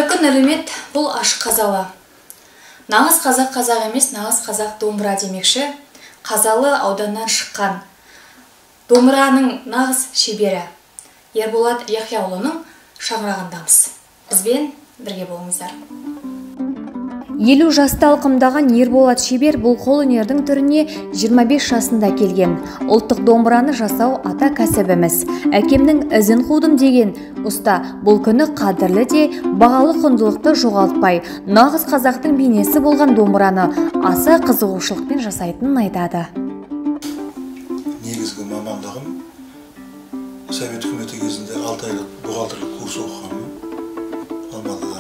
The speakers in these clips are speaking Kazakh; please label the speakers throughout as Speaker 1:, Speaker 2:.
Speaker 1: Көркін әлеумет бұл ашық қазалы. Нағыз қазақ қазақ емес, нағыз қазақ домбыра демекші. Қазалы ауданнан шыққан домбыраның нағыз шебері Ерболат Яхияұлының шаңырағындамыз. Бізбен бірге болыңыздар.
Speaker 2: 50 жаста алқымдаған Ерболат шебер бұл қолөнердің түріне 25 жасында келген. Ұлттық домбыраны жасау ата кәсібіміз. Әкемнің ізін қудым деген ұста бұл күні қадірлі де бағалы құндылықты жоғалтпай, нағыз қазақтың бейнесі болған домбыраны аса қызығушылықпен жасайтынын айтады.
Speaker 3: Негізгі мамандығым Совет үкіметі кезінде 6 айлық бухгалтерлік курс оқығанмын Алматыда.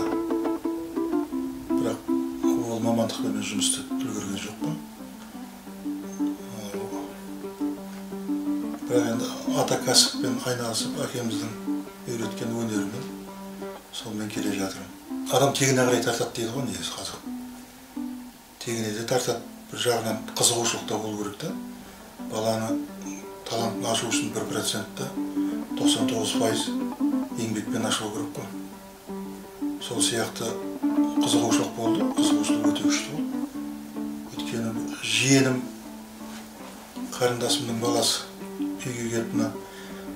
Speaker 3: Бірақ ол мамандықпен жұмыс істеп үлгерген жоқпын. Бірақ енді ата кәсіппен айналысып, әкеміздің үйреткен өнерімен солмен келе жатырмын. Адам тегіне қарай тартады дейді ғой, негізі қазақ. Тегіне де тартады. Bir жағынан қызығушылықта болу керек та. Баланы талантын ашу үшін 1%-та 99% еңбекпен ашу керек қой. Сол сияқты қызығушылық болды, қызығушылық өте күшті болды. Өйткені жиенім, қарындасымның баласы үйге келіп мына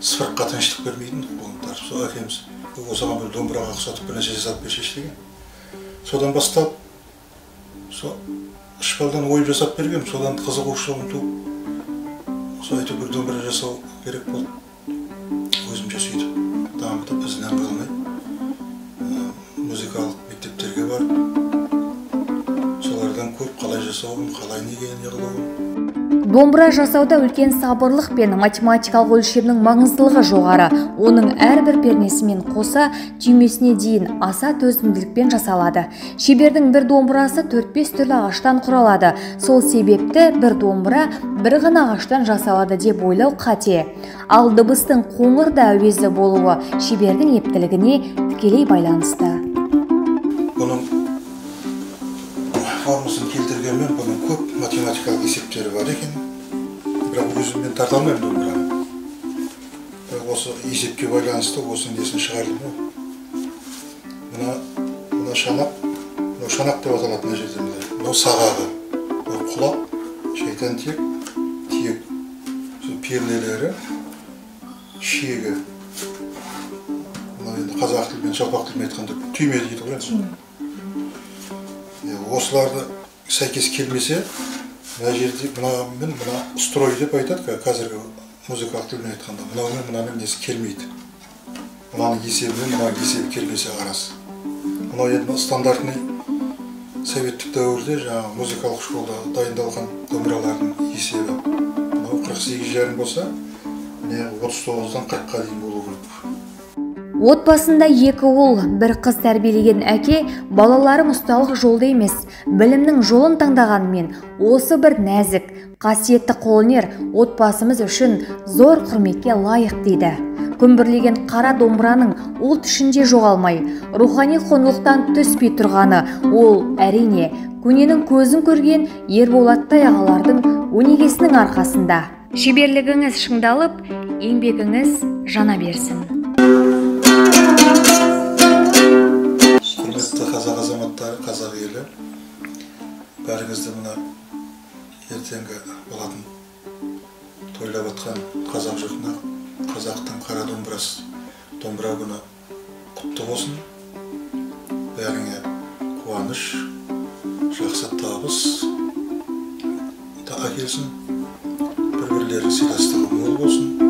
Speaker 3: сыпырыққа тыныштық бермейтін болыңдар. Сол әкеміз осыған бір домбыраға ұқсатып бір нәрсе жасап берші деген. Содан бастап, сол үш балдан ойып жасап бергем, содан қызығушылығым туып, сол әйтеуір бір домбыра жасау керек болды. Өзімше сөйтіп дамытып, ізінен қалмай музыкалық мектептерге барып, солардан көп қалай жасауым, қалай неге неғылуым.
Speaker 2: Домбыра жасауда үлкен сабырлық пен математикалық өлшемнің маңыздылығы жоғары. Оның әрбір пернесімен қоса түймесіне дейін аса төзімділікпен жасалады. Шебердің бір домбырасы 4-5 түрлі ағаштан құралады. Сол себепті бір домбыра бір ғана ағаштан жасалады деп ойлау қате. Ал дыбыстың қоңыр да әуезді болуы шебердің ептілігіне тікелей байланысты.
Speaker 3: Бұның формасын келтіргенмен бұның көп математикалық есептері бар екен. Бірақ өзіммен тарта алмаймын домбыраны. Бірақ осы есепке байланысты осының несін шығардым. Мына шанақ, шанақ деп аталатын жерде мына. Мынау сағағы, құлақ, шайтан тиек, пернелері, шегі. Мына енді қазақ тілімен, жалпақ тілімен айтқанда түйме дейді ғой. Осыларды сәйкес келмесе, мына жерде мына строй деп айтады, қазіргі музыкалық тілмен айтқанда, мынамен несі келмейді. Мынаның есебімен, мынаның есебі келмесе қарасы. Мынау енді стандартный советтік дәуірде жаңағы музыкалық школда дайындалған домбыралардың есебі. Мынау 48 жарым болса, 39-дан 40-қа дейін болу керек.
Speaker 2: Отбасында 2 ұл, 1 қыз тәрбиелеген әке, балаларым ұсталық жолда емес, білімнің жолын таңдағанымен, осы бір нәзік, қасиетті қолөнер отбасымыз үшін зор құрметке лайық дейді. Күмбірлеген қара домбыраның ұлт ішінде жоғалмай, рухани құндылықтан түспей тұрғаны, ол әрине көненің көзін көрген Ерболаттай ағалардың өнегесінің арқасында. Шеберлігіңіз шыңдалып, еңбегіңіз жана берсін.
Speaker 3: Құрметті қазақ азаматтары, қазақ елі, бәріңізді мына ертеңгі болатын тойлап атқан қазақ жұртына, қазақтың қара домбырасы, домбыра күні құтты болсын. Бәріңе қуаныш, жақсы табыс әкелсін, бір-бірлері сыйластығы мол болсын.